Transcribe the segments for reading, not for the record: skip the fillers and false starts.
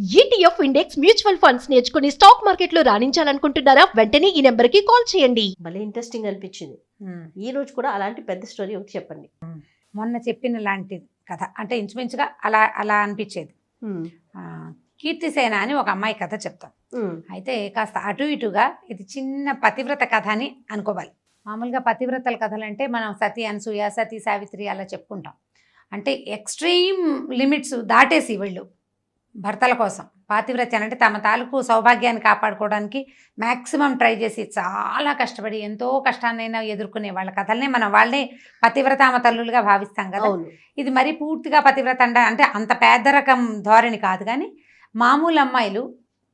ETF index mutual funds నేర్చుకుని stock market లో రాణించాలనుకుంటున్నారా? వెంటనే ఈ నెంబర్ కి కాల్ చేయండి. భలే ఇంట్రెస్టింగ్ అనిపించింది. ఈ రోజు కూడా అలాంటి పెద్ద స్టోరీ ఒకటి చెప్పండి. మొన్న చెప్పిన లాంటి కథ అంటే ఇంచుమించుగా అలా అలా అనిపించేది. కీర్తిసేన అని ఒక అమ్మాయి కథ చెప్తాం. అయితే కాస్త అటు ఇటుగా ఇది చిన్న పతివ్రత కథ అని అనుకోవాలి. మామూలుగా పతివ్రతల కథలు అంటే మనం సతీ అనసూయ, సతీ సావిత్రి అలా చెప్పుకుంటాం. అంటే ఎక్స్ట్రీమ్ లిమిట్స్ దాటేసి వీళ్ళు భర్తల కోసం పాతివ్రత్యాన్ని అంటే తమ తాలూకు సౌభాగ్యాన్ని కాపాడుకోవడానికి మ్యాక్సిమం ట్రై చేసి చాలా కష్టపడి ఎంతో కష్టాన్నైనా ఎదుర్కొనే వాళ్ళ కథల్ని మనం వాళ్ళని పతివ్రతామ తల్లులుగా భావిస్తాం కదా. ఇది మరీ పూర్తిగా పతివ్రత అంటే అంత పేద రకం ధోరణి కాదు, కానీ మామూలు అమ్మాయిలు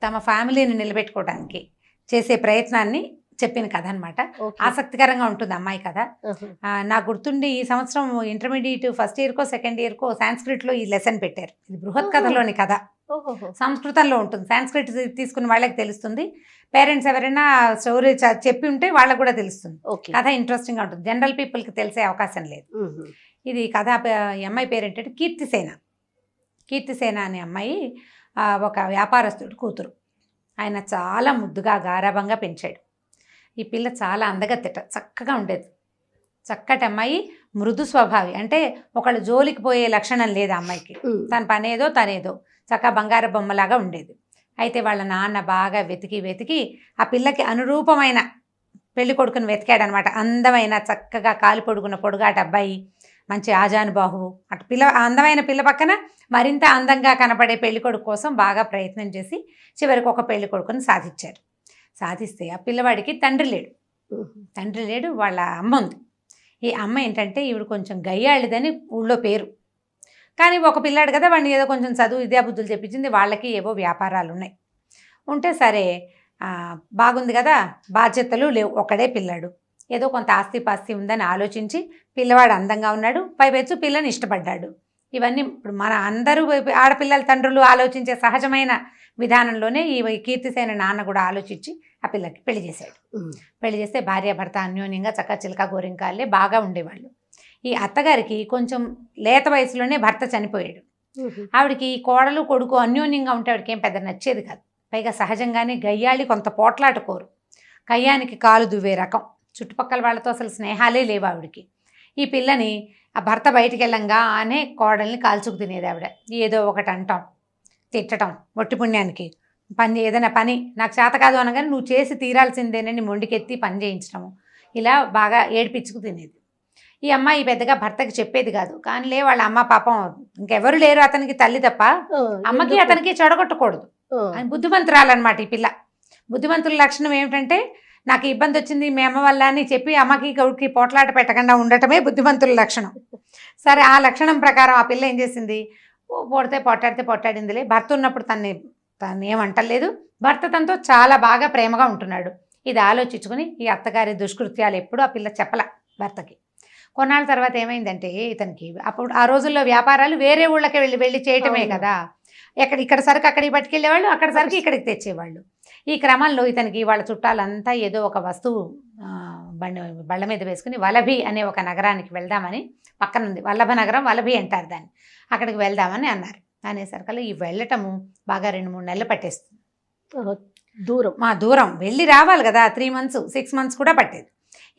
తమ ఫ్యామిలీని నిలబెట్టుకోవడానికి చేసే ప్రయత్నాన్ని చెప్పిన కథ అనమాట. ఆసక్తికరంగా ఉంటుంది అమ్మాయి కథ. నాకు గుర్తుండి ఈ సంవత్సరం ఇంటర్మీడియట్ ఫస్ట్ ఇయర్కో సెకండ్ ఇయర్కో సాంస్క్రిట్లో ఈ లెసన్ పెట్టారు. ఇది బృహత్ కథలోని కథ, సంస్కృతంలో ఉంటుంది. సాంస్క్రిట్ తీసుకున్న వాళ్ళకి తెలుస్తుంది. పేరెంట్స్ ఎవరైనా స్టోరీ చెప్పి ఉంటే వాళ్ళకు కూడా తెలుస్తుంది. కథ ఇంట్రెస్టింగ్గా ఉంటుంది. జనరల్ పీపుల్కి తెలిసే అవకాశం లేదు. ఇది కథ అమ్మాయి పేరు ఏంటంటే కీర్తిసేన. కీర్తిసేన అనే అమ్మాయి ఒక వ్యాపారస్తుడు కూతురు. ఆయన చాలా ముద్దుగా గారాభంగా పెంచాడు. ఈ పిల్ల చాలా అందగత్తెట, చక్కగా ఉండేది. చక్కటి అమ్మాయి, మృదు స్వభావి. అంటే ఒకళ్ళు జోలికి పోయే లక్షణం లేదు అమ్మాయికి. తన పనేదో తనేదో చక్కగా బంగారు బొమ్మలాగా ఉండేది. అయితే వాళ్ళ నాన్న బాగా వెతికి ఆ పిల్లకి అనురూపమైన పెళ్లి కొడుకుని వెతికాడనమాట. అందమైన చక్కగా కాలు పొడుగున్న పొడుగాటి అబ్బాయి, మంచి ఆజానుబాహువు. అటు అందమైన పిల్ల పక్కన మరింత అందంగా కనపడే పెళ్లి కొడుకు కోసం బాగా ప్రయత్నం చేసి చివరికి ఒక పెళ్లి కొడుకుని సాధించారు. సాధిస్తే ఆ పిల్లవాడికి తండ్రి లేడు. వాళ్ళ అమ్మ ఉంది. ఈ అమ్మ ఏంటంటే ఈవిడ కొంచెం గయ్యాళిదని ఊళ్ళో పేరు. కానీ ఒక పిల్లాడు కదా, వాడిని ఏదో కొంచెం చదువు విద్యాబుద్ధులు చెప్పించింది. వాళ్ళకి ఏవో వ్యాపారాలు ఉన్నాయి. ఉంటే సరే బాగుంది కదా, బాధ్యతలు లేవు, ఒకడే పిల్లాడు. ఏదో కొంత ఆస్తిపాస్తి ఉందని ఆలోచించి పిల్లవాడు అందంగా ఉన్నాడు, పైపెచ్చు పిల్లని ఇష్టపడ్డాడు. ఇవన్నీ ఇప్పుడు మన అందరూ ఆడపిల్లల తండ్రులు ఆలోచించే సహజమైన విధానంలోనే ఈ కీర్తిసేన నాన్న కూడా ఆలోచించి ఆ పిల్లకి పెళ్లి చేశాడు. పెళ్లి చేస్తే భార్యాభర్త అన్యోన్యంగా చక్క చిలక గోరింకాలే బాగా ఉండేవాళ్ళు. ఈ అత్తగారికి కొంచెం లేత వయసులోనే భర్త చనిపోయాడు. ఆవిడకి కోడలు కొడుకు అన్యోన్యంగా ఉంటే ఆవిడకి ఏం పెద్ద నచ్చేది కాదు. పైగా సహజంగానే గయ్యాళి కొంత పోట్లాట కోరు, కయ్యానికి కాలు దువ్వే రకం. చుట్టుపక్కల వాళ్ళతో అసలు స్నేహాలే లేవు ఆవిడకి. ఈ పిల్లని ఆ భర్త బయటికి వెళ్ళంగానే కోడల్ని కాల్చుకు తినేది ఆవిడ. ఏదో ఒకటి అంటాం, తిట్టడం, ఒట్టి పుణ్యానికి ఏదైనా పని నాకు చేత కాదు అనగానే నువ్వు చేసి తీరాల్సిందేనని మొండికెత్తి పని చేయించడము, ఇలా బాగా ఏడిపించుకు తినేది. ఈ అమ్మాయి పెద్దగా భర్తకి చెప్పేది కాదు. కానీ వాళ్ళ అమ్మ పాపం ఇంకెవరు లేరు అతనికి, తల్లి తప్ప. అమ్మకి అతనికి చెడగొట్టకూడదు అని బుద్ధిమంతురాలన్నమాట ఈ పిల్ల. బుద్ధిమంతుల లక్షణం ఏమిటంటే నాకు ఇబ్బంది వచ్చింది మీ అమ్మ వల్ల అని చెప్పి అమ్మకి గౌడికి పోట్లాట పెట్టకుండా ఉండటమే బుద్ధిమంతుల లక్షణం. సరే, ఆ లక్షణం ప్రకారం ఆ పిల్ల ఏం చేసింది, పొడితే పొట్టాడిందిలే. భర్త ఉన్నప్పుడు తను ఏమంటలేదు. భర్త తనతో చాలా బాగా ప్రేమగా ఉంటున్నాడు. ఇది ఆలోచించుకుని ఈ అత్తగారి దుష్కృత్యాలు ఎప్పుడు ఆ పిల్ల చెప్పల భర్తకి. కొన్నాళ్ళ తర్వాత ఏమైందంటే ఇతనికి అప్పుడు ఆ రోజుల్లో వ్యాపారాలు వేరే ఊళ్ళకి వెళ్ళి చేయటమే కదా. ఇక్కడ సరుకు అక్కడికి పట్టుకెళ్ళేవాళ్ళు, అక్కడ సరుకు ఇక్కడికి తెచ్చేవాళ్ళు. ఈ క్రమంలో ఇతనికి వాళ్ళ చుట్టాలంతా ఏదో ఒక వస్తువు బళ్ళ మీద వేసుకుని వలభి అనే ఒక నగరానికి వెళ్దామని, పక్కనుంది వల్లభ నగరం, వలభి అంటారు దాన్ని, అక్కడికి వెళ్దామని అన్నారు. అనేసరికల్లా ఈ వెళ్ళటము బాగా 2-3 నెలలు పట్టేస్తుంది. దూరం వెళ్ళి రావాలి కదా, 3 months 6 months కూడా పట్టేది.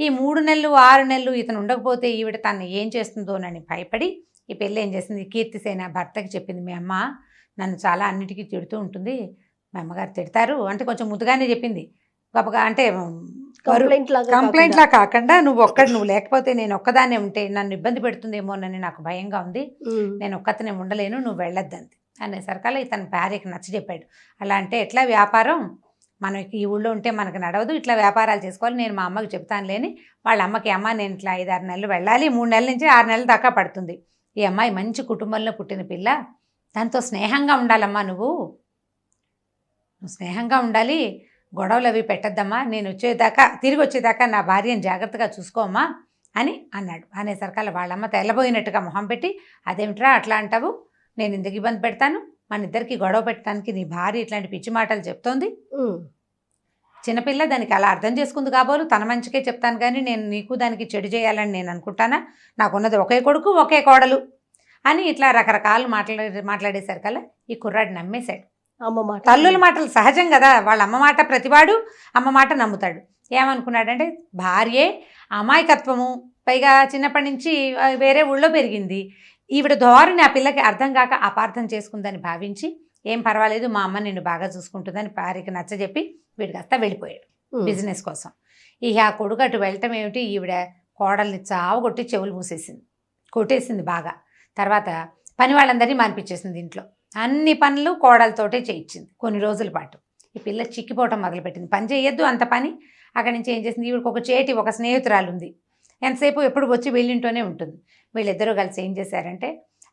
ఈ 3 నెలలు 6 నెలలు ఇతను ఉండకపోతే ఈవిడ తను ఏం చేస్తుందోనని భయపడి ఈ పెళ్ళి ఏం చేసింది, కీర్తిసేన భర్తకి చెప్పింది, మీ అమ్మ నన్ను చాలా అన్నిటికీ తిడుతూ ఉంటుంది, మా అమ్మగారు తిడతారు అంటే కొంచెం ముద్దుగానే చెప్పింది. గొప్పగా అంటే కంప్లైంట్లా కాకుండా నువ్వు లేకపోతే నేను ఒక్కదాన్నే ఉంటే నన్ను ఇబ్బంది పెడుతుందేమోనని నాకు భయంగా ఉంది, నేను ఒక్కతనే ఉండలేను, నువ్వు వెళ్ళొద్దంది. అనేసరికల్లా ఇతను భార్యకి నచ్చ చెప్పాడు. అలా అంటే ఎట్లా వ్యాపారం, మనకి ఈ ఊళ్ళో ఉంటే మనకు నడవదు, ఇట్లా వ్యాపారాలు చేసుకోవాలి, నేను మా అమ్మకి చెప్తాను లేని వాళ్ళ అమ్మకి, అమ్మ నేను ఇట్లా 5-6 నెలలు వెళ్ళాలి, 3 నెలల నుంచి 6 నెలల దాకా పడుతుంది. ఈ అమ్మాయి మంచి కుటుంబంలో పుట్టిన పిల్ల, దాంతో స్నేహంగా ఉండాలమ్మా, నువ్వు స్నేహంగా ఉండాలి, గొడవలు అవి పెట్టద్దమ్మా, నేను తిరిగి వచ్చేదాకా నా భార్యను జాగ్రత్తగా చూసుకోమ్మా అని అన్నాడు. అనేసరికల్లా వాళ్ళమ్మ తెల్లబోయినట్టుగా మొహం పెట్టి, అదేమిట్రా అట్లా అంటావు, నేను ఎందుకు ఇబ్బంది పెడతాను, మన ఇద్దరికి గొడవ పెట్టడానికి నీ భార్య ఇట్లాంటి పిచ్చి మాటలు చెప్తోంది. చిన్నపిల్ల దానికి అలా అర్థం చేసుకుంది కాబోలు, తన మంచికే చెప్తాను కానీ నేను నీకు దానికి చెడు చేయాలని నేను అనుకుంటానా, నాకున్నది ఒకే కొడుకు ఒకే కోడలు అని ఇట్లా రకరకాలు మాట్లాడేసరికల్లా ఈ కుర్రాడు నమ్మేశాడు. అమ్మ మాట తల్లుల మాటలు సహజం కదా, వాళ్ళ అమ్మ మాట ప్రతివాడు అమ్మ మాట నమ్ముతాడు. ఏమనుకున్నాడంటే భార్యే అమాయకత్వము, పైగా చిన్నప్పటి నుంచి వేరే ఊళ్ళో పెరిగింది, ఈవిడ ధోరణి ఆ పిల్లకి అర్థం కాక అపార్థం చేసుకుందని భావించి ఏం పర్వాలేదు మా అమ్మ నిన్ను బాగా చూసుకుంటుందని భార్యకి నచ్చజెప్పి వీడికి వస్తా వెళ్ళిపోయాడు బిజినెస్ కోసం. ఇక ఆ కొడుకు అటు వెళ్ళటం ఏమిటి, ఈవిడ కోడల్ని చావగొట్టి చెవులు మూసేసింది, కొట్టేసింది బాగా. తర్వాత పని వాళ్ళందరినీ మానిపించేసింది, ఇంట్లో అన్ని పనులు కోడలతోటే చేయించింది కొన్ని రోజుల పాటు. ఈ పిల్ల చిక్కిపోవటం మొదలుపెట్టింది, పని చేయొద్దు అంత పని. అక్కడి నుంచి ఏం చేసింది, ఈవిడికి ఒక స్నేహితురాలు ఉంది, ఎంతసేపు ఎప్పుడు వచ్చి వీళ్ళింటూనే ఉంటుంది. వీళ్ళిద్దరూ కలిసి ఏం చేశారంటే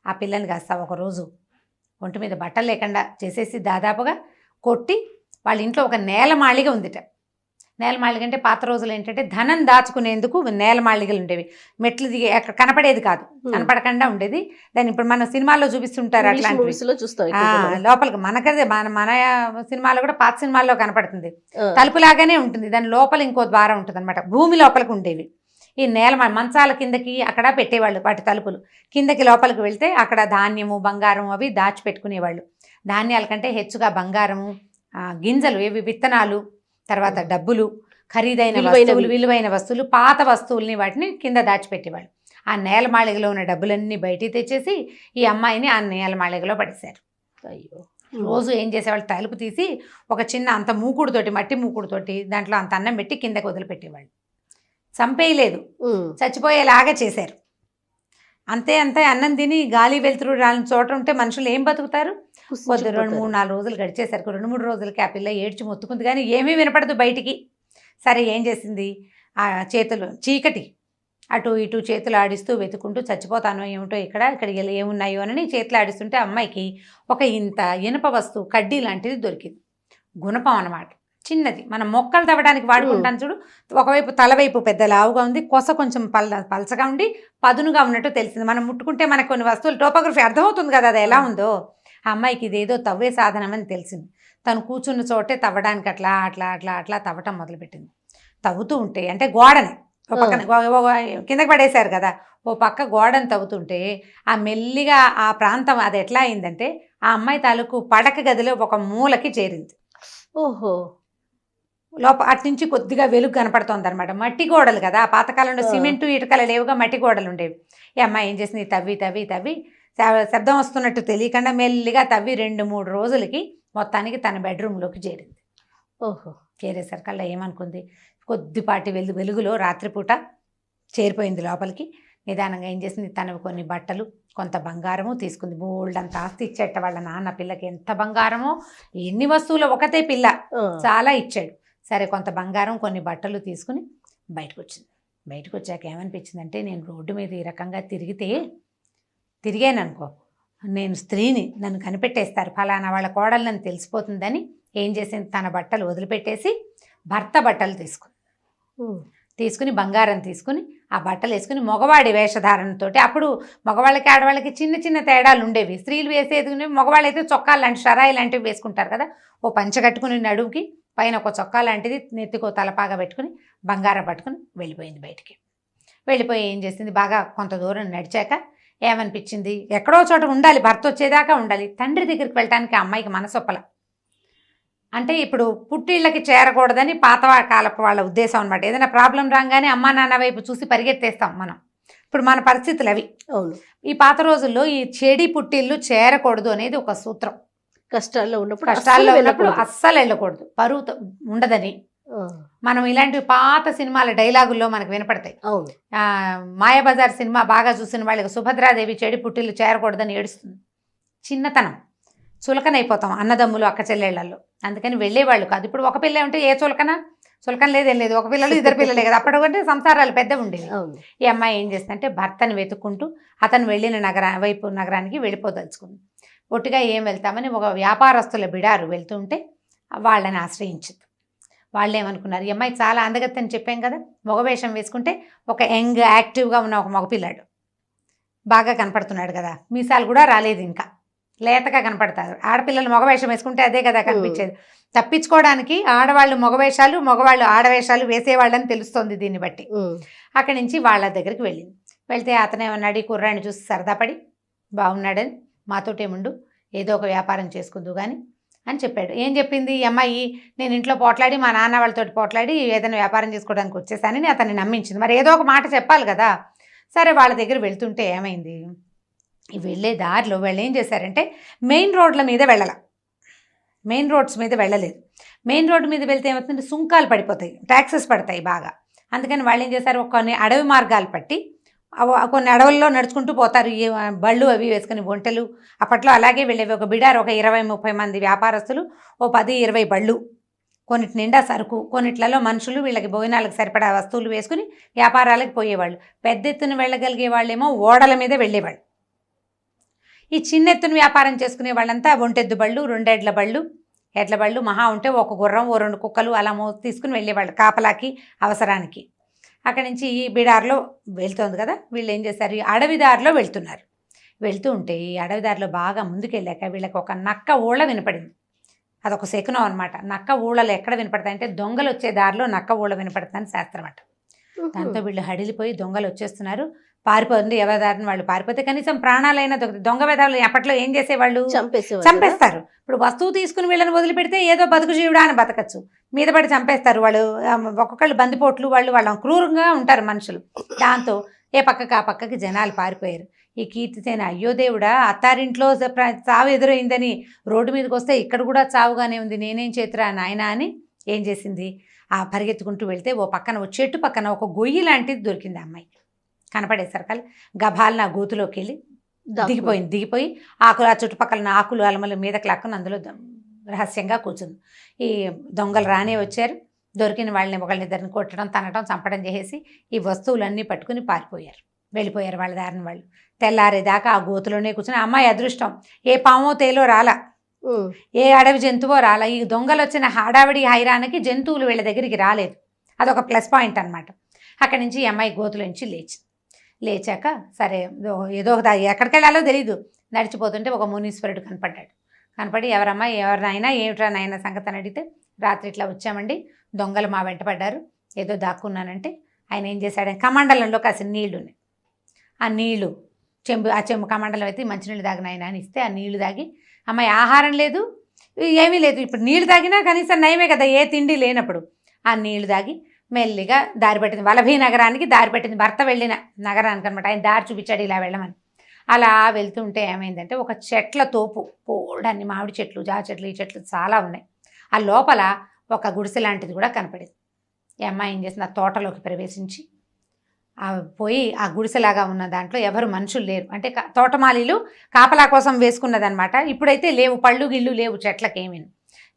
ఆ పిల్లని కాస్త ఒకరోజు ఒంటి మీద బట్టలు లేకుండా చేసేసి దాదాపుగా కొట్టి, వాళ్ళ ఇంట్లో ఒక నేలమాళిగ ఉందిట. నేలమాళిగ అంటే పాత రోజులు ఏంటంటే ధనం దాచుకునేందుకు నేలమాళిగలు ఉండేవి, మెట్లు దిగి అక్కడ కనపడేది కాదు, కనపడకుండా ఉండేది. దాన్ని ఇప్పుడు మన సినిమాల్లో చూపిస్తుంటారు, అట్లాంటి లోపలికి మనకదే మన సినిమాలో కూడా పాత సినిమాల్లో కనపడుతుంది, తలుపులాగానే ఉంటుంది, దాని లోపల ఇంకో ద్వారం ఉంటుంది అనమాట, భూమి లోపలికి ఉండేవి. ఈ మంచాల కిందకి అక్కడ పెట్టేవాళ్ళు వాటి తలుపులు, కిందకి లోపలికి వెళ్తే అక్కడ ధాన్యము బంగారం అవి దాచిపెట్టుకునేవాళ్ళు. ధాన్యాల కంటే హెచ్చుగా బంగారము, గింజలు ఏవి విత్తనాలు, తర్వాత డబ్బులు, ఖరీదైన వస్తువులు, విలువైన వస్తువులు, పాత వస్తువుల్ని వాటిని కింద దాచిపెట్టేవాళ్ళు. ఆ నేలమాళిగలో ఉన్న డబ్బులన్నీ బయటికి తెచ్చేసి ఈ అమ్మాయిని ఆ నేలమాళిగలో పడేశారు. అయ్యో. రోజు ఏం చేసేవాళ్ళు, తలుపు తీసి ఒక చిన్న అంత మూకుడుతోటి, మట్టి మూకుడుతోటి దాంట్లో అంత అన్నం పెట్టి కిందకి వదిలిపెట్టేవాళ్ళు. చంపేయలేదు, చచ్చిపోయేలాగా చేశారు. అంతే అన్నం తిని గాలి వెలుతురు రాని చోట ఉంటే మనుషులు ఏం బతుకుతారు? కొద్ది 2-3-4 రోజులు గడిచేసరికి 2-3 రోజులకి ఆ పిల్ల ఏడ్చి మొత్తుకుంది, కానీ ఏమీ వినపడదు బయటికి. సరే ఏం చేసింది, ఆ చేతులు చీకటి అటు ఇటు చేతులు ఆడిస్తూ వెతుకుంటూ చచ్చిపోతానో ఏమిటో ఇక్కడ ఏమున్నాయో అని చేతులు ఆడిస్తుంటే అమ్మాయికి ఒక ఇంత ఇనుప వస్తువు కడ్డీ లాంటిది దొరికింది. గుణపం అన్నమాట, చిన్నది, మనం మొక్కలు తవ్వడానికి వాడుకుంటాను చూడు. ఒకవైపు తలవైపు పెద్ద లావుగా ఉంది, కొస కొంచెం పలచగా ఉండి పదునుగా ఉన్నట్టు తెలిసింది. మనం ముట్టుకుంటే మనకు కొన్ని వస్తువులు టోపోగ్రఫీ అర్థమవుతుంది కదా అది ఎలా ఉందో. ఆ అమ్మాయికి ఇదేదో తవ్వే సాధనం అని తెలిసింది. తను కూర్చున్న చోటే తవ్వడానికి అట్లా అట్లా అట్లా అట్లా తవ్వటం మొదలుపెట్టింది. తవ్వుతూ ఉంటే అంటే గోడని ఓ పక్కన కిందకి పడేశారు కదా, ఓ పక్క గోడని తవ్వుతుంటే ఆ మెల్లిగా ఆ ప్రాంతం అది ఎట్లా అయిందంటే ఆ అమ్మాయి తాలూకు పడక గదిలో ఒక మూలకి చేరింది. ఓహో. అటు నుంచి కొద్దిగా వెలుగు కనపడుతోంది అనమాట. మట్టి గోడలు కదా, పాతకాలంలో సిమెంటు ఇటుకలు లేవుగా, మట్టి గోడలు ఉండేవి. ఈ అమ్మాయి ఏం చేసింది, తవ్వి తవ్వి తవ్వి శబ్దం వస్తున్నట్టు తెలియకుండా మెల్లిగా తవ్వి 2-3 రోజులకి మొత్తానికి తన బెడ్రూమ్లోకి చేరింది. ఓహో. చేరేసరికల్లా ఏమనుకుంది, కొద్దిపాటి వెలుగులో రాత్రిపూట చేరిపోయింది లోపలికి. నిదానంగా ఏం చేసింది, తనవి కొన్ని బట్టలు కొంత బంగారము తీసుకుంది. బోల్డ్ అంత ఆస్తి ఇచ్చేట వాళ్ళ నాన్న పిల్లకి, ఎంత బంగారమో ఎన్ని వస్తువులు, ఒకతే పిల్ల చాలా ఇచ్చాడు. సరే కొంత బంగారం కొన్ని బట్టలు తీసుకుని బయటకు వచ్చింది. బయటకు వచ్చాక ఏమనిపించిందంటే, నేను రోడ్డు మీద ఈ రకంగా తిరిగాను అనుకో, నేను స్త్రీని, నన్ను కనిపెట్టేస్తారు, ఫలానా వాళ్ళ కోడలు నన్ను తెలిసిపోతుందని ఏం చేసింది, తన బట్టలు వదిలిపెట్టేసి భర్త బట్టలు తీసుకుని బంగారం తీసుకుని ఆ బట్టలు వేసుకుని మగవాడి వేషధారణతో, అప్పుడు మగవాళ్ళకి ఆడవాళ్ళకి చిన్న చిన్న తేడాలు ఉండేవి. స్త్రీలు వేసేది మగవాళ్ళు అయితే చొక్కాలు లాంటి షరాయి లాంటివి వేసుకుంటారు కదా, ఓ పంచ కట్టుకుని నడుముకి పైన ఒక చొక్కా లాంటిది, నెత్తికో తలపాగా పెట్టుకుని బంగారం పట్టుకుని వెళ్ళిపోయింది బయటికి. వెళ్ళిపోయి ఏం చేసింది, బాగా కొంత దూరం నడిచాక ఏమనిపించింది, ఎక్కడో చోట ఉండాలి, భర్త వచ్చేదాకా ఉండాలి. తండ్రి దగ్గరికి వెళ్ళటానికి అమ్మాయికి మనసొప్పల. అంటే ఇప్పుడు పుట్టిళ్ళకి చేరకూడదని పాత కాలపు వాళ్ళ ఉద్దేశం అనమాట. ఏదైనా ప్రాబ్లం రాగానే అమ్మా నాన్న వైపు చూసి పరిగెత్తేస్తాం మనం. ఇప్పుడు మన పరిస్థితులు అవి. అవును. ఈ పాత రోజుల్లో ఈ చెడి పుట్టిళ్ళు చేరకూడదు అనేది ఒక సూత్రం. కష్టాల్లో ఉన్నప్పుడు అస్సలు వెళ్ళకూడదు, పరువు ఉండదని. మనం ఇలాంటి పాత సినిమాల డైలాగుల్లో మనకు వినపడతాయి. అవును. మాయాబజార్ సినిమా బాగా చూసిన వాళ్ళకి సుభద్రాదేవి చెడి పుట్టిళ్ళు చేరకూడదని ఏడుస్తుంది. చిన్నతనం, చులకనైపోతాం అన్నదమ్ములు అక్క చెల్లెళ్లలో, అందుకని వెళ్ళేవాళ్ళు కాదు. ఇప్పుడు ఒక పిల్ల ఉంటే ఏ చులకన లేదేం లేదు, ఒక పిల్లలు 2 పిల్లలే కదా, అప్పటికంటే సంసారాలు పెద్దవి ఉండేవి. ఈ అమ్మాయి ఏం చేస్తుందంటే భర్తను వెతుక్కుంటూ అతను వెళ్ళిన నగరానికి వెళ్ళిపోదలుచుకుంది. ఒట్టిగా ఏం వెళ్తామని ఒక వ్యాపారస్తుల బిడారు వెళ్తుంటే వాళ్ళని ఆశ్రయించింది. వాళ్ళు ఏమనుకున్నారు, ఈ అమ్మాయి చాలా అందగత్తి అని చెప్పాం కదా, మగవేషం వేసుకుంటే ఒక యంగ్ యాక్టివ్గా ఉన్న ఒక మగపిల్లాడు బాగా కనపడుతున్నాడు కదా, మీసాలు కూడా రాలేదు, ఇంకా లేతగా కనపడతారు. ఆడపిల్లలు మగవేషం వేసుకుంటే అదే కదా కనిపించేది. తప్పించుకోవడానికి ఆడవాళ్ళు మగవేషాలు, మగవాళ్ళు ఆడవేషాలు వేసేవాళ్ళని తెలుస్తోంది దీన్ని బట్టి. అక్కడి నుంచి వాళ్ళ దగ్గరికి వెళ్ళింది. వెళ్తే అతనేమన్నాడు, ఈ కుర్రాన్ని చూసి సరదా పడి, బాగున్నాడని మాతోటేముండు, ఏదో ఒక వ్యాపారం చేసుకుందు కానీ అని చెప్పాడు. ఏం చెప్పింది ఈ అమ్మాయి, నేను ఇంట్లో పోట్లాడి మా నాన్న వాళ్ళతోటి పోట్లాడి ఏదైనా వ్యాపారం చేసుకోవడానికి వచ్చేసానని అతన్ని నమ్మించింది. మరి ఏదో ఒక మాట చెప్పాలి కదా. సరే వాళ్ళ దగ్గర వెళ్తుంటే ఏమైంది, ఈ వెళ్ళే దారిలో వాళ్ళు ఏం చేశారంటే మెయిన్ రోడ్ల మీద మెయిన్ రోడ్స్ మీద వెళ్ళలేదు. మెయిన్ రోడ్డు మీద వెళ్తే ఏమవుతుంది, సుంకాలు పడిపోతాయి, ట్యాక్సెస్ పడతాయి బాగా. అందుకని వాళ్ళు ఏం చేశారు, కొన్ని అడవి మార్గాలు పట్టి కొన్ని అడవుల్లో నడుచుకుంటూ పోతారు. ఈ బళ్ళు అవి వేసుకుని ఒంటెలు అప్పట్లో అలాగే వెళ్ళేవి. ఒక బిడారు ఒక 20-30 మంది వ్యాపారస్తులు, ఓ 10-20 బళ్ళు, కొన్నిటి నిండా సరుకు, కొన్నిట్లలో మనుషులు వీళ్ళకి భోజనాలకు సరిపడా వస్తువులు వేసుకుని వ్యాపారాలకు పోయేవాళ్ళు. పెద్ద ఎత్తున వెళ్ళగలిగే వాళ్ళేమో ఓడల మీద వెళ్ళేవాళ్ళు. ఈ చిన్న ఎత్తున వ్యాపారం చేసుకునే వాళ్ళంతా ఒంటెద్దు బళ్ళు, 2 ఎడ్ల బళ్ళు, ఎడ్ల బళ్ళు మహా ఉంటే ఒక గుర్రం, ఓ 2 కుక్కలు అలా తీసుకుని వెళ్ళేవాళ్ళు కాపలాకి, అవసరానికి. అక్కడి నుంచి ఈ బిడార్లో వెళ్తోంది కదా, వీళ్ళు ఏం చేశారు, ఈ అడవి దారిలో వెళ్తున్నారు. వెళ్తూ ఉంటే ఈ అడవి దారిలో బాగా ముందుకెళ్ళాక వీళ్ళకి ఒక నక్క ఊళ్ళ వినపడింది. అదొక శకునం అనమాట. నక్క ఊళ్ళలు ఎక్కడ వినపడతాయంటే దొంగలు వచ్చే దారిలో నక్క ఊళ్ళ వినపడుతుందని శాస్త్రం అంట. దాంతో వీళ్ళు హడిలిపోయి దొంగలు వచ్చేస్తున్నారు, పారిపోతుంది. ఎవరి దారిని వాళ్ళు పారిపోతే కనీసం ప్రాణాలైనా దొంగ వేదాలు అప్పట్లో ఏం చేసేవాళ్ళు, చంపేస్తారు. ఇప్పుడు వస్తువు తీసుకుని వీళ్ళని వదిలిపెడితే ఏదో బతుకు జీవుడా అని బతకచ్చు, మీద పడి చంపేస్తారు వాళ్ళు. ఒక్కొక్కళ్ళు బందిపోట్లు, వాళ్ళ క్రూరంగా ఉంటారు మనుషులు. దాంతో ఏ పక్కకి ఆ పక్కకి జనాలు పారిపోయారు. ఈ కీర్తిసేన అయ్యో దేవుడా, అత్తారింట్లో చావు ఎదురైందని రోడ్డు మీదకి వస్తే ఇక్కడ కూడా చావుగానే ఉంది, నేనేం చేతురా నాయనా అని ఏం చేసింది, ఆ పరిగెత్తుకుంటూ వెళ్తే ఓ పక్కన ఓ చెట్టు పక్కన ఒక గొయ్యి లాంటిది దొరికింది. అమ్మాయి కనపడేసరికల్ గభాలను ఆ గోతులోకి వెళ్ళి దిగిపోయి ఆకులు, ఆ చుట్టుపక్కల ఆకులు అలమలు మీదకి లాక్కుని అందులో రహస్యంగా కూర్చుంది. ఈ దొంగలు రానే వచ్చారు. దొరికిన వాళ్ళని ఒకళ్ళనిద్దరిని కొట్టడం, తనటం, చంపడం చేసేసి ఈ వస్తువులన్నీ పట్టుకుని వెళ్ళిపోయారు వాళ్ళ దారిని వాళ్ళు. తెల్లారేదాకా ఆ గోతులోనే కూర్చుని అమ్మాయి అదృష్టం ఏ పామో తేలో రాలా, ఏ అడవి జంతువో రాలా. ఈ దొంగలు వచ్చిన హడావిడి హైరానికి జంతువులు వీళ్ళ దగ్గరికి రాలేదు. అదొక ప్లస్ పాయింట్ అనమాట. అక్కడి నుంచి ఈ అమ్మాయి గోతులోంచి లేచాక సరే ఏదో ఎక్కడికి వెళ్ళాలో తెలీదు, నడిచిపోతుంటే ఒక మునీశ్వరుడు కనపడి ఎవరమ్మా, ఎవరినైనా ఏమిట్రా నాయన సంగతి అని అడిగితే, రాత్రి ఇట్లా వచ్చామండి, దొంగలు మా వెంట పడ్డారు, ఏదో దాక్కున్నానంటే ఆయన ఏం చేశాడని కమండలంలో కాసిన నీళ్లు ఉన్నాయి, ఆ నీళ్లు చెంబు కమండలం అయితే మంచినీళ్ళు తాగిన ఆయన అని ఇస్తే ఆ నీళ్లు తాగి, అమ్మాయి ఆహారం లేదు ఏమీ లేదు, ఇప్పుడు నీళ్లు తాగినా కనీసం నయమే కదా ఏ తిండి లేనప్పుడు, ఆ నీళ్లు తాగి మెల్లిగా దారి పట్టింది. వలభీ నగరానికి దారి పట్టింది, భర్త వెళ్ళిన నగరానికి అనమాట. ఆయన దారి చూపించాడు ఇలా వెళ్ళమని. అలా వెళ్తుంటే ఏమైందంటే ఒక చెట్ల తోపు, పోడన్ని మామిడి చెట్లు, జామ చెట్లు, ఈ చెట్లు చాలా ఉన్నాయి. ఆ లోపల ఒక గుడిసె లాంటిది కూడా కనపడింది. ఈ అమ్మాయి ఏం చేసింది, ఆ తోటలోకి ప్రవేశించి పోయి ఆ గుడిసెలాగా ఉన్న దాంట్లో ఎవరు మనుషులు లేరు, అంటే తోటమాలీలు కాపలా కోసం వేసుకున్నదనమాట. ఇప్పుడైతే లేవు, పళ్ళు గిళ్ళు లేవు చెట్లకేమీ.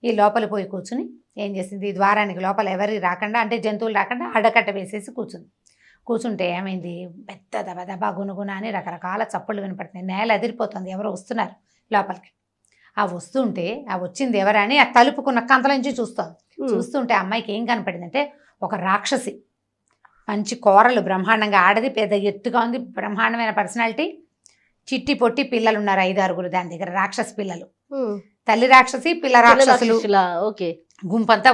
ఈ లోపల పోయి కూర్చుని ఏం చేసింది, ఈ ద్వారానికి లోపల ఎవరి రాకుండా, అంటే జంతువులు రాకుండా అడ్డకట్ట వేసేసి కూర్చుంటే ఏమైంది, పెద్ద దబదబా గునుగున అని రకరకాల చప్పుళ్ళు వినపడుతున్నాయి. నేల అదిరిపోతుంది, ఎవరో వస్తున్నారు లోపలికి. ఆ వస్తుంటే ఆ వచ్చింది ఎవరని ఆ తలుపుకున్న కంతల నుంచి చూస్తుంటే అమ్మాయికి ఏం కనపడిందంటే ఒక రాక్షసి, మంచి కూరలు, బ్రహ్మాండంగా ఆడది, పెద్ద ఎత్తుగా ఉంది, బ్రహ్మాండమైన పర్సనాలిటీ, చిట్టి పొట్టి పిల్లలు ఉన్నారు 5-6 దాని దగ్గర, రాక్షసి పిల్లలు, తల్లి రాక్షసి పిల్ల రాక్షసులు గుంపంతా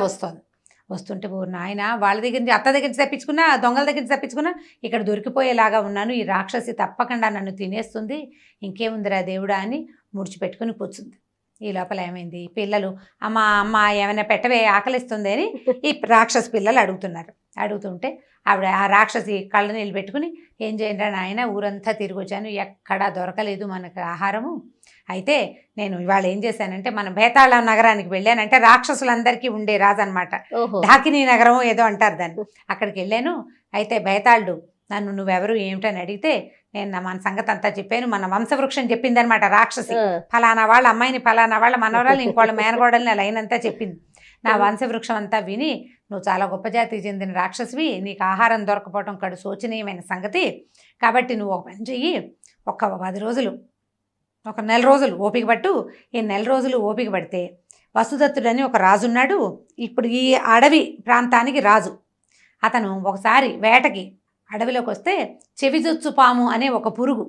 వస్తుంటే ఓ నాయన, వాళ్ళ దగ్గర నుంచి అత్త దగ్గర నుంచి తప్పించుకున్నా, దొంగల దగ్గర నుంచి తప్పించుకున్నా, ఇక్కడ దొరికిపోయేలాగా ఉన్నాను, ఈ రాక్షసి తప్పకుండా నన్ను తినేస్తుంది, ఇంకేముందిరా దేవుడా అని ముడిచిపెట్టుకుని కూర్చుంది. ఈ లోపల ఏమైంది, పిల్లలు అమ్మ ఏమైనా పెట్టవే ఆకలిస్తుంది అని ఈ రాక్షసి పిల్లలు అడుగుతుంటే ఆవిడ ఆ రాక్షసి కళ్ళ నీళ్ళు పెట్టుకుని, ఏం చేయండి నాయన, ఊరంతా తిరిగి వచ్చాను, ఎక్కడా దొరకలేదు మనకు ఆహారము, అయితే నేను ఇవాళ ఏం చేశానంటే మన బేతాళ నగరానికి వెళ్ళానంటే రాక్షసులందరికీ ఉండే రాజు అనమాట, ఢాకినీ నగరం ఏదో అంటారు దాన్ని, అక్కడికి వెళ్ళాను. అయితే బేతాళుడు నన్ను నువ్వెవరు ఏమిటని అడిగితే నేను మన సంగతి అంతా చెప్పాను, మన వంశవృక్షం చెప్పిందనమాట రాక్షసి, ఫలానా వాళ్ళ అమ్మాయిని, ఫలానా వాళ్ళ మనవరాలు, ఇంకోళ్ళ మేనగోడల్ని అలా అయినంతా చెప్పింది. నా వంశవృక్షం అంతా విని నువ్వు చాలా గొప్ప జాతికి చెందిన రాక్షసివి, నీకు ఆహారం దొరకపోవడం కడు శోచనీయమైన సంగతి, కాబట్టి నువ్వు ఒక పని చెయ్యి, ఒక 10 రోజులు, ఒక 1 రోజులు ఓపిక పట్టు, ఈ 1 రోజులు ఓపిక పడితే వసుదత్తుడని ఒక రాజున్నాడు, ఇప్పుడు ఈ అడవి ప్రాంతానికి రాజు, అతను ఒకసారి వేటకి అడవిలోకి వస్తే చెవిజొచ్చు పాము అనే ఒక పురుగు,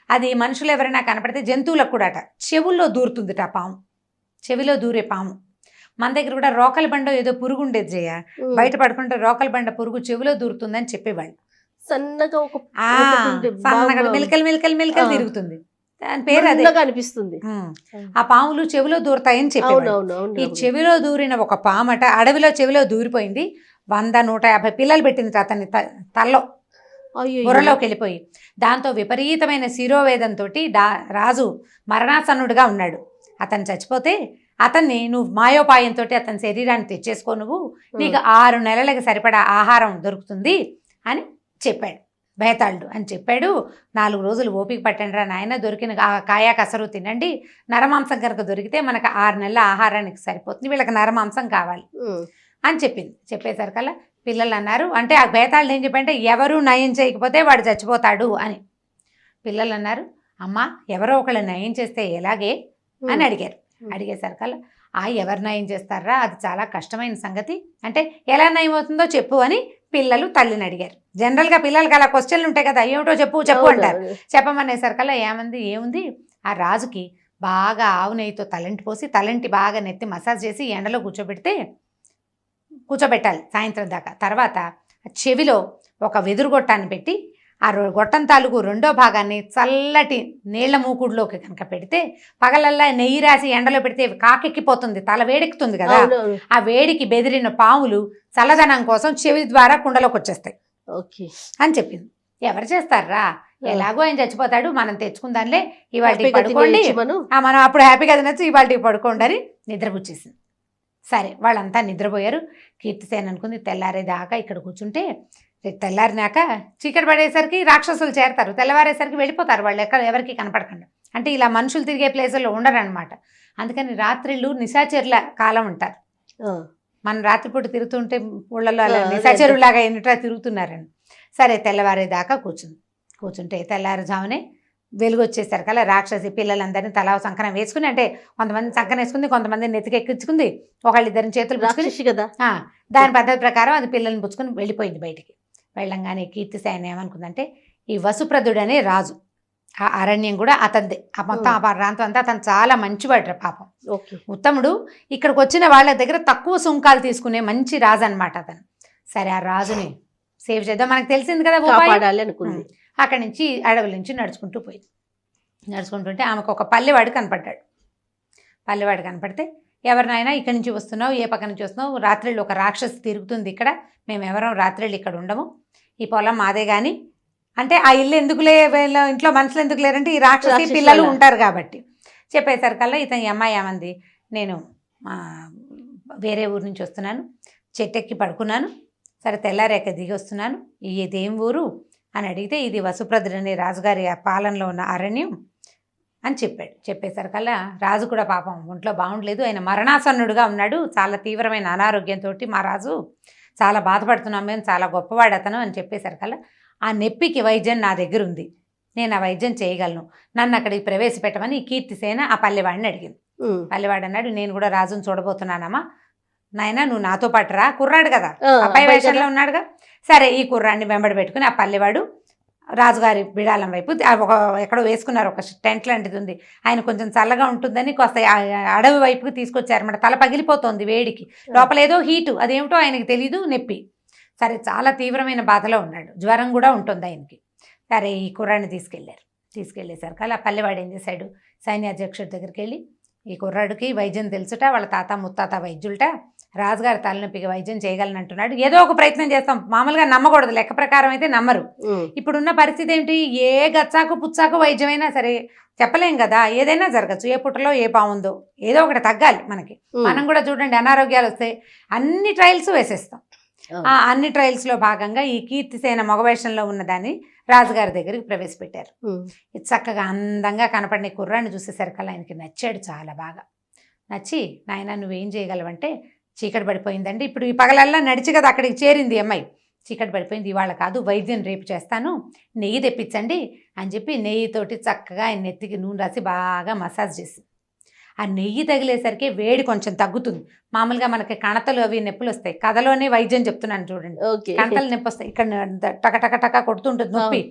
అది మనుషులు ఎవరైనా కనపడితే జంతువులకు కూడా చెవుల్లో దూరుతుందిట ఆ పాము, చెవిలో దూరే పాము. మన దగ్గర కూడా రోకల బండ ఏదో పురుగు ఉండేది జయ, బయట పడుకుంటే రోకల బండ పురుగు చెవిలో దూరుతుందని చెప్పేవాళ్ళు. సన్నగా సన్నగా మెలికలు తిరుగుతుంది. దాని పేరు అదే అనిపిస్తుంది. ఆ పాములు చెవిలో దూరతాయని చెప్పారు. ఈ చెవిలో దూరిన ఒక పామట అడవిలో చెవిలో దూరిపోయింది. 100-150 పిల్లలు పెట్టింది అతన్ని తల్లో బుర్రలోకి వెళ్ళిపోయి. దాంతో విపరీతమైన శిరోవేదంతో రాజు మరణాసన్నుడిగా ఉన్నాడు. అతను చచ్చిపోతే అతన్ని నువ్వు మాయోపాయంతో అతని శరీరాన్ని తెచ్చేసుకో, నువ్వు నీకు 6 నెలలకు సరిపడా ఆహారం దొరుకుతుంది అని చెప్పాడు. బేతాళుడు అని చెప్పాడు. 4 రోజులు ఓపిక పట్టండి రా నాయన, దొరికిన కాయా కసరు తినండి, నరమాంసం కనుక దొరికితే మనకు 6 నెలల ఆహారానికి సరిపోతుంది, వీళ్ళకి నరమాంసం కావాలి అని చెప్పింది. చెప్పేసరికల్లా పిల్లలు అన్నారు, అంటే ఆ బేతాళుడు ఏం చెప్పంటే ఎవరు నయం చేయకపోతే వాడు చచ్చిపోతాడు అని. పిల్లలు అన్నారు, అమ్మ ఎవరో ఒకళ్ళు నయం చేస్తే ఎలాగే అని అడిగారు. అడిగేసరికల్లా ఎవరు నయం చేస్తారా, అది చాలా కష్టమైన సంగతి, అంటే ఎలా నయం అవుతుందో చెప్పు అని పిల్లలు తల్లిని అడిగారు. జనరల్గా పిల్లలకి అలా క్వశ్చన్లు ఉంటాయి కదా, ఏమిటో చెప్పు అంటారు. చెప్పమనేసరికల్లా ఏముంది, ఆ రాజుకి బాగా ఆవు నెయ్యితో తలంటి పోసి తలంటి బాగా నెత్తి మసాజ్ చేసి ఎండలో కూర్చోబెట్టాలి సాయంత్రం దాకా. తర్వాత చెవిలో ఒక వెదురుగొట్టాన్ని పెట్టి ఆ గొట్టం తాలూకు 2వ భాగాన్ని చల్లటి నీళ్ల మూకుడులోకి కనుక పెడితే పగలల్లా నెయ్యి రాసి ఎండలో పెడితే కాకెక్కిపోతుంది, తల వేడెక్కుతుంది కదా, ఆ వేడికి బెదిరిన పాములు చల్లదనం కోసం చెవి ద్వారా కుండలోకి వచ్చేస్తాయి అని చెప్పింది. ఎవరు చేస్తారా, ఎలాగో ఆయన చచ్చిపోతాడు, మనం తెచ్చుకుందాంలే, ఇవాళకి పడుకోండి, మనం అప్పుడు హ్యాపీగా తినచ్చు, ఇవాళకి పడుకోండి అని నిద్రపుచ్చేసింది. సరే వాళ్ళంతా నిద్రపోయారు. కీర్తిసేన అనుకుంది తెల్లారేదాకా ఇక్కడ కూర్చుంటే తెల్లారినాక చీకటి పడేసరికి రాక్షసులు చేరతారు, తెల్లవారేసరికి వెళ్ళిపోతారు వాళ్ళు, ఎవరికి కనపడకుండా. అంటే ఇలా మనుషులు తిరిగే ప్లేసుల్లో ఉండరు అనమాట. అందుకని రాత్రిళ్ళు నిశాచరుల కాలం ఉంటారు. మనం రాత్రిపూట తిరుగుతుంటే ఊళ్ళలో అలా నిశాచరులాగా ఎన్నిట్లా తిరుగుతున్నారని. సరే తెల్లవారేదాకా కూర్చుంటే తెల్లారుజామునే వెలుగు వచ్చేసరికల్లా రాక్షసి పిల్లలందరినీ తలా సంకనం వేసుకుని, అంటే కొంతమంది సంకనం వేసుకుంది, కొంతమంది నెత్తికెక్కించుకుంది, ఒకళ్ళిద్దరిని చేతులు పుచ్చుకుని కదా దాని పద్ధతి ప్రకారం అది పిల్లల్ని పుచ్చుకుని వెళ్ళిపోయింది బయటికి. వెళ్ళంగానే కీర్తిసేన ఏమనుకుందంటే ఈ వసుప్రదుడు అనే రాజు, ఆ అరణ్యం కూడా అతనిదే, ఆ మొత్తం ఆ ప్రాంతం అంతా అతను చాలా మంచివాడు పాపం, ఉత్తముడు. ఇక్కడికి వచ్చిన వాళ్ళ దగ్గర తక్కువ సుంకాలు తీసుకునే మంచి రాజు అనమాట అతను. సరే ఆ రాజుని సేవ్ చేద్దాం, మనకు తెలిసింది కదా అనుకుంది. అక్కడి నుంచి అడవుల నుంచి నడుచుకుంటుంటే ఆమెకు ఒక పల్లెవాడు కనపడ్డాడు. పల్లెవాడు కనపడితే ఎవరినైనా ఇక్కడి నుంచి వస్తున్నావు, ఏ పక్క నుంచి వస్తున్నావు, రాత్రిళ్ళు ఒక రాక్షసి తిరుగుతుంది ఇక్కడ, మేము ఎవరం రాత్రిళ్ళు ఇక్కడ ఉండము, ఈ పొలం మాదే కానీ, అంటే ఆ ఇల్లు ఎందుకులే, వీళ్ళ ఇంట్లో మనుషులు ఎందుకు లేరంటే ఈ రాక్షసి పిల్లలు ఉంటారు కాబట్టి. చెప్పేసరికల్లా ఇతని అమ్మాయి ఏమంది, నేను వేరే ఊరు నుంచి వస్తున్నాను, చెట్టెక్కి పడుకున్నాను, సరే తెల్లారేక దిగి వస్తున్నాను, ఇదేం ఊరు అని అడిగితే ఇది వసుప్రదుడు అనే రాజుగారి పాలనలో ఉన్న అరణ్యం అని చెప్పాడు. చెప్పేసరికల్లా రాజు కూడా పాపం ఒంట్లో బాగుండలేదు, ఆయన మరణాసన్నుడుగా ఉన్నాడు, చాలా తీవ్రమైన అనారోగ్యంతో మా రాజు చాలా బాధపడుతున్నాం, మేము చాలా గొప్పవాడు అతను అని చెప్పేసరికల్లా ఆ నొప్పికి వైద్యం నా దగ్గర ఉంది, నేను ఆ వైద్యం చేయగలను, నన్ను అక్కడికి ప్రవేశపెట్టమని కీర్తిసేన ఆ పల్లెవాడిని అడిగింది. పల్లెవాడు అన్నాడు, నేను కూడా రాజును చూడబోతున్నానమ్మా, నాయన నువ్వు నాతో పాటు రా, కుర్రాడు కదా, అబ్బాయి వేషంలో ఉన్నాడుగా. సరే ఈ కుర్రాడిని వెంబడి పెట్టుకుని ఆ పల్లెవాడు రాజుగారి బిడాలం వైపు ఎక్కడో వేసుకున్నారు, ఒక టెంట్ లాంటిది ఉంది, ఆయన కొంచెం చల్లగా ఉంటుందని కాస్త అడవి వైపుకి తీసుకొచ్చారన్నమాట. తల పగిలిపోతుంది వేడికి, లోపల ఏదో హీటు, అదేమిటో ఆయనకి తెలీదు, నొప్పి. సరే చాలా తీవ్రమైన బాధలో ఉన్నాడు, జ్వరం కూడా ఉంటుంది ఆయనకి. సరే ఈ కుర్రాడిని తీసుకెళ్ళేసరికి అలా పల్లెవాడు ఏం చేశాడు, సైన్యాధ్యక్షుడి దగ్గరికి వెళ్ళి ఈ కుర్రాడికి వైద్యం తెలుసుట, వాళ్ళ తాత ముత్తాత వైద్యులట, రాజుగారి తలనొప్పికి వైద్యం చేయగలను అంటున్నాడు, ఏదో ఒక ప్రయత్నం చేస్తాం, మామూలుగా నమ్మకూడదు, లెక్క ప్రకారం అయితే నమ్మరు. ఇప్పుడున్న పరిస్థితి ఏమిటి, ఏ గచ్చాకు పుచ్చాకు వైద్యమైనా సరే చెప్పలేం కదా, ఏదైనా జరగచ్చు, ఏ పుట్టలో ఏ పాముందో ఏదో ఒకటి తగ్గాలి మనకి. మనం కూడా చూడండి అనారోగ్యాలు వస్తే అన్ని ట్రయల్స్ వేసేస్తాం. ఆ అన్ని ట్రయల్స్లో భాగంగా ఈ కీర్తిసేన మగవేషంలో ఉన్నదాన్ని రాజుగారి దగ్గరికి ప్రవేశపెట్టారు. చక్కగా అందంగా కనపడిన కుర్రాన్ని చూసేసరికల్లా ఆయనకి నచ్చాడు, చాలా బాగా నచ్చి, నాయన నువ్వేం చేయగలవంటే, చీకటి పడిపోయిందండి, ఇప్పుడు ఈ పగలల్లా నడిచి కదా అక్కడికి చేరింది అమ్మాయి, చీకటి పడిపోయింది, ఇవాళ కాదు వైద్యం రేపు చేస్తాను, నెయ్యి తెప్పించండి అని చెప్పి నెయ్యితోటి చక్కగా ఆయన నెత్తికి నూనె రాసి బాగా మసాజ్ చేసి, ఆ నెయ్యి తగిలేసరికి వేడి కొంచెం తగ్గుతుంది. మామూలుగా మనకి కణతలు అవి నొప్పులు వస్తాయి, కథలోనే వైద్యం చెప్తున్నాను చూడండి, కణతలు నొప్పి వస్తాయి, ఇక్కడ టక టక టక కొడుతుంటుంది నొప్పి,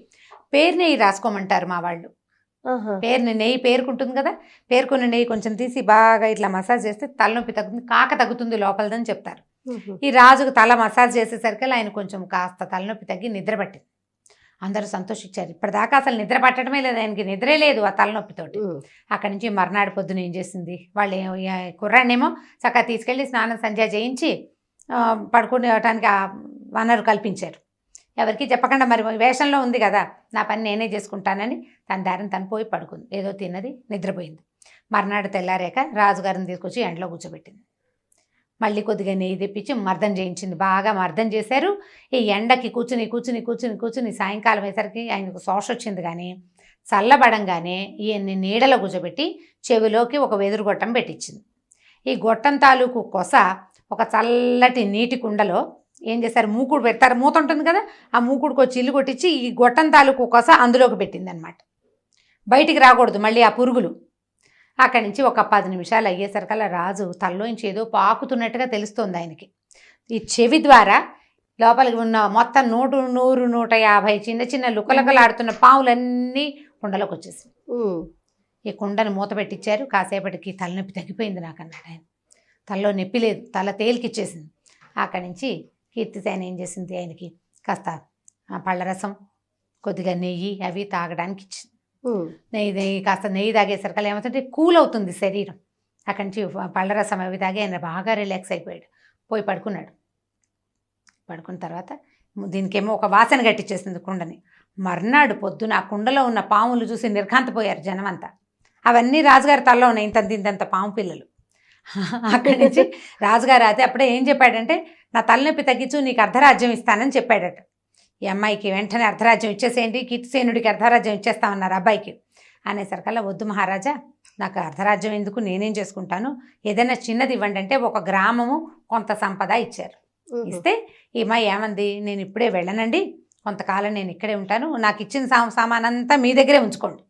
పేరు నెయ్యి రాసుకోమంటారు మా వాళ్ళు. నెయ్యి పేరుకుంటుంది కదా, పేరుకున్న నెయ్యి కొంచెం తీసి బాగా ఇట్లా మసాజ్ చేస్తే తలనొప్పి తగ్గుతుంది, కాక తగ్గుతుంది లోపలదని చెప్తారు. ఈ రాజుకు తల మసాజ్ చేసేసరికి ఆయన కొంచెం కాస్త తలనొప్పి తగ్గి నిద్ర పట్టింది. అందరూ సంతోషించారు. ఇప్పటిదాకా అసలు నిద్ర పట్టడమే లేదు, ఆయనకి నిద్రే లేదు ఆ తలనొప్పితోటి. అక్కడి నుంచి మర్నాడు పొద్దున ఏం చేసింది, వాళ్ళు కుర్రాన్నేమో చక్కగా తీసుకెళ్ళి స్నానం సంధ్య చేయించి పడుకునేటానికి ఆ వనరు కల్పించారు. ఎవరికి చెప్పకుండా, మరి వేషంలో ఉంది కదా, నా పని నేనే చేసుకుంటానని తన దారిని తను పోయి పడుకుంది. ఏదో తిన్నది, నిద్రపోయింది. మర్నాడు తెల్లారాక రాజుగారిని తీసుకొచ్చి ఎండలో కూర్చోబెట్టింది. మళ్ళీ కొద్దిగా నెయ్యి తెప్పించి మర్దన చేయించింది. బాగా మర్దన చేశారు. ఈ ఎండకి కూర్చుని కూర్చుని కూర్చుని కూర్చుని సాయంకాలం అయ్యేసరికి ఆయనకు శోష వచ్చింది. కానీ చల్లబడంగానే ఈయన్ని నీడలో కూర్చోబెట్టి చెవిలోకి ఒక వెదురు గొట్టం పెట్టించింది. ఈ గొట్టం తాలూకు కొస ఒక చల్లటి నీటి కుండలో ఏం చేశారు, మూకుడు పెడతారు, మూత ఉంటుంది కదా, ఆ మూకుడుకు వచ్చి ఇల్లు కొట్టించి ఈ గొట్టం తాలూకు కొస అందులోకి పెట్టింది అనమాట. బయటికి రాకూడదు మళ్ళీ ఆ పురుగులు. అక్కడి నుంచి ఒక 10 నిమిషాలు అయ్యేసరికల్లా రాజు తల్లోంచి ఏదో పాకుతున్నట్టుగా తెలుస్తోంది ఆయనకి. ఈ చెవి ద్వారా లోపలికి ఉన్న మొత్తం 100, 150 చిన్న చిన్న లుకలకలాడుతున్న పాములన్నీ కుండలోకి వచ్చేసింది. ఈ కుండను మూత పెట్టించారు. కాసేపటికి తలనొప్పి తగ్గిపోయింది నాకు అన్నాడు ఆయన. తలలో నొప్పి లేదు, తల తేలికిచ్చేసింది. అక్కడి నుంచి కీర్తిసేన ఏం చేసింది, ఆయనకి కాస్త పళ్ళరసం, కొద్దిగా నెయ్యి అవి తాగడానికి ఇచ్చింది. నెయ్యి కాస్త నెయ్యి తాగేసరికల్లా ఏమవుతుంటే కూల్ అవుతుంది శరీరం. అక్కడి నుంచి పళ్ళరసం అవి తాగి ఆయన బాగా రిలాక్స్ అయిపోయాడు. పోయి పడుకున్నాడు. పడుకున్న తర్వాత దీనికేమో ఒక వాసన గట్టిచ్చేసింది కుండని. మర్నాడు పొద్దున ఆ కుండలో ఉన్న పాములు చూసి నిర్ఘాంతపోయారు జనం అంతా. అవన్నీ రాజుగారి తలలో ఉన్నాయి, ఇంతంత పాము పిల్లలు. అక్కడి నుంచి రాజుగారు అయితే అప్పుడే ఏం చెప్పాడంటే, నా తలనొప్పి తగ్గించు, నీకు అర్ధరాజ్యం ఇస్తానని చెప్పాడట. ఈ అమ్మాయికి వెంటనే అర్ధరాజ్యం ఇచ్చేసేయండి, కీర్తిసేనుడికి అర్ధరాజ్యం ఇచ్చేస్తామన్నారు అబ్బాయికి. అనేసరికల్లా వద్దు మహారాజా, నాకు అర్ధరాజ్యం ఎందుకు, నేనేం చేసుకుంటాను, ఏదైనా చిన్నది ఇవ్వండి అంటే ఒక గ్రామము కొంత సంపద ఇచ్చారు. ఇస్తే ఈ అమ్మాయి ఏమంది, నేను ఇప్పుడే వెళ్ళనండి, కొంతకాలం నేను ఇక్కడే ఉంటాను, నాకు ఇచ్చిన సామానంతా మీ దగ్గరే ఉంచుకోండి,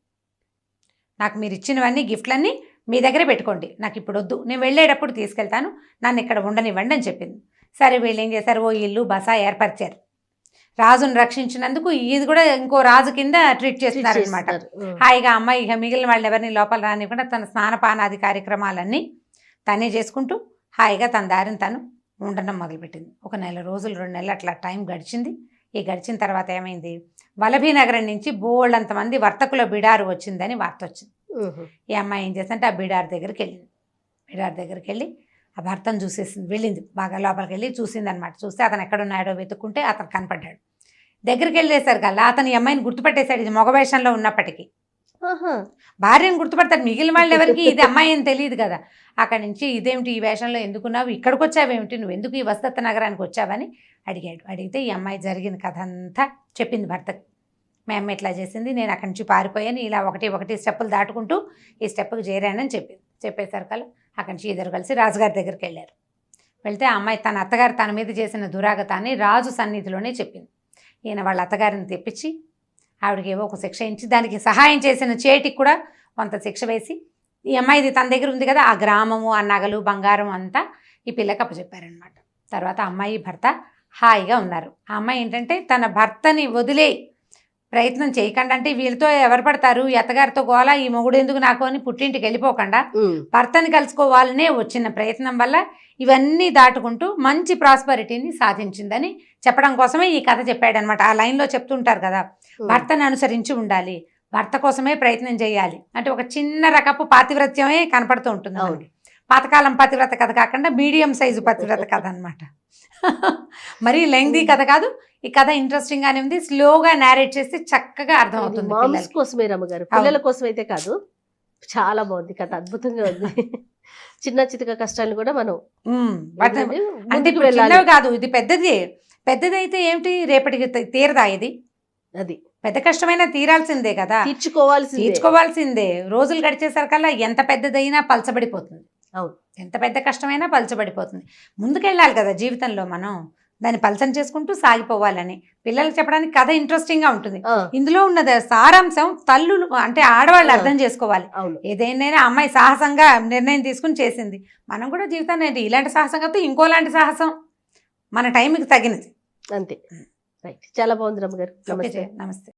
నాకు మీరు ఇచ్చినవన్నీ గిఫ్ట్లన్నీ మీ దగ్గరే పెట్టుకోండి, నాకు ఇప్పుడు వద్దు, నేను వెళ్ళేటప్పుడు తీసుకెళ్తాను, నన్ను ఇక్కడ ఉండనివ్వండి అని చెప్పింది. సరే వీళ్ళు ఏం చేశారు, ఓ ఇల్లు బస ఏర్పరిచారు. రాజును రక్షించినందుకు ఇది కూడా ఇంకో రాజు కింద ట్రీట్ చేస్తున్నారు అనమాట. హాయిగా అమ్మాయి ఇక మిగిలిన వాళ్ళు ఎవరిని లోపల రానివ్వకుండా తన స్నానపానాది కార్యక్రమాలన్నీ తనే చేసుకుంటూ హాయిగా తన దారిని తను ఉండడం మొదలుపెట్టింది. ఒక 1 నెల రోజులు 2 నెలలు అట్లా టైం గడిచింది. ఈ గడిచిన తర్వాత ఏమైంది, వలభీనగరం నుంచి బోళ్ళంతమంది వర్తకుల బిడారు వచ్చిందని వార్త వచ్చింది. ఈ అమ్మాయి ఏం చేస్తుంటే ఆ బిడార్ దగ్గరికి వెళ్ళింది. బిడార్ దగ్గరికి వెళ్ళి ఆ భర్తను చూసేసింది, వెళ్ళింది బాగా లోపలికి వెళ్ళి చూసింది అనమాట. చూస్తే అతను ఎక్కడున్నాడో వెతుక్కుంటే అతను కనపడ్డాడు. దగ్గరికి వెళ్ళేసరికల్లా అతను ఈ అమ్మాయిని గుర్తుపట్టేశాడు, ఇది మగ వేషంలో ఉన్నప్పటికీ. భార్యను గుర్తుపడతాడు, మిగిలిన వాళ్ళు ఎవరికి ఇది అమ్మాయి అని తెలియదు కదా. అక్కడి నుంచి ఇదేమిటి ఈ వేషంలో ఎందుకున్నావు, ఇక్కడికి వచ్చావేమిటి, నువ్వు ఎందుకు ఈ వసంత నగరానికి వచ్చావని అడిగాడు. అడిగితే ఈ అమ్మాయి జరిగిన కథ అంతా చెప్పింది భర్తకి. మా అమ్మ ఇట్లా చేసింది, నేను అక్కడి నుంచి పారిపోయాను, ఇలా ఒకటి స్టెప్పులు దాటుకుంటూ ఈ స్టెప్పుకి చేరానని చెప్పింది. చెప్పేసరికల్లా అక్కడి నుంచి ఇద్దరు కలిసి రాజుగారి దగ్గరికి వెళ్ళారు. వెళ్తే ఆ అమ్మాయి తన అత్తగారు తన మీద చేసిన దురాగతాన్ని రాజు సన్నిధిలోనే చెప్పింది. ఈయన వాళ్ళ అత్తగారిని తెప్పించి ఆవిడకి ఏవో ఒక శిక్ష ఇచ్చి దానికి సహాయం చేసిన చేటికి కూడా కొంత శిక్ష వేసి, ఈ అమ్మాయిది తన దగ్గర ఉంది కదా, ఆ గ్రామము, ఆ నగలు, బంగారం అంతా ఈ పిల్లకి అప్పచెప్పారనమాట. తర్వాత అమ్మాయి భర్త హాయిగా ఉన్నారు. ఆ అమ్మాయి ఏంటంటే తన భర్తని వదిలే ప్రయత్నం చేయకుండా, అంటే వీళ్ళతో ఎవరు పడతారు, ఈ అత్తగారితో గోలా, ఈ మొగుడు ఎందుకు నాకు అని పుట్టింటికి వెళ్ళిపోకుండా భర్తని కలుసుకోవాలనే వచ్చిన ప్రయత్నం వల్ల ఇవన్నీ దాటుకుంటూ మంచి ప్రాస్పరిటీని సాధించిందని చెప్పడం కోసమే ఈ కథ చెప్పాడనమాట. ఆ లైన్లో చెప్తుంటారు కదా, భర్తను అనుసరించి ఉండాలి, భర్త కోసమే ప్రయత్నం చేయాలి అంటే ఒక చిన్న రకపు పాతివ్రత్యమే కనపడుతూ ఉంటుంది. పాతకాలం పతివ్రత కథ కాకుండా మీడియం సైజు పతివ్రత కథ అనమాట. మరీ లెంగ్దీ కథ కాదు, ఈ కథ ఇంట్రెస్టింగ్ గానే ఉంది, స్లోగా నారేట్ చేస్తే చక్కగా అర్థమవుతుంది. మామ్స్ కోసమే రమ్మగారు, పిల్లల కోసం అయితే కాదు. చాలా బాగుంది కథ, అద్భుతంగా ఉంది. చిన్న చితక కష్టాలు కూడా మనం అంటే చిన్నవి కాదు, ఇది పెద్దదైతే ఏమిటి, రేపటికి తీరదా ఇది, అది పెద్ద కష్టమైనా తీరాల్సిందే కదా, తీర్చుకోవాల్సిందే. రోజులు గడిచేసరికల్లా ఎంత పెద్దదైనా పలచబడిపోతుంది. అవును, ఎంత పెద్ద కష్టమైనా పలచబడిపోతుంది. ముందుకెళ్ళాలి కదా జీవితంలో, మనం దాన్ని పలచన చేసుకుంటూ సాగిపోవాలని పిల్లలకు చెప్పడానికి కథ ఇంట్రెస్టింగ్ గా ఉంటుంది. ఇందులో ఉన్నది సారాంశం తల్లులు అంటే ఆడవాళ్ళు అర్థం చేసుకోవాలి. ఏదైనా అమ్మాయి సాహసంగా నిర్ణయం తీసుకుని చేసింది, మనం కూడా జీవితాన్ని ఇలాంటి సాహసం కాకపోతే ఇంకోలాంటి సాహసం మన టైంకి తగినది అంతే. రైట్, చాలా బాగుంది రమ్మ గారు. నమస్తే.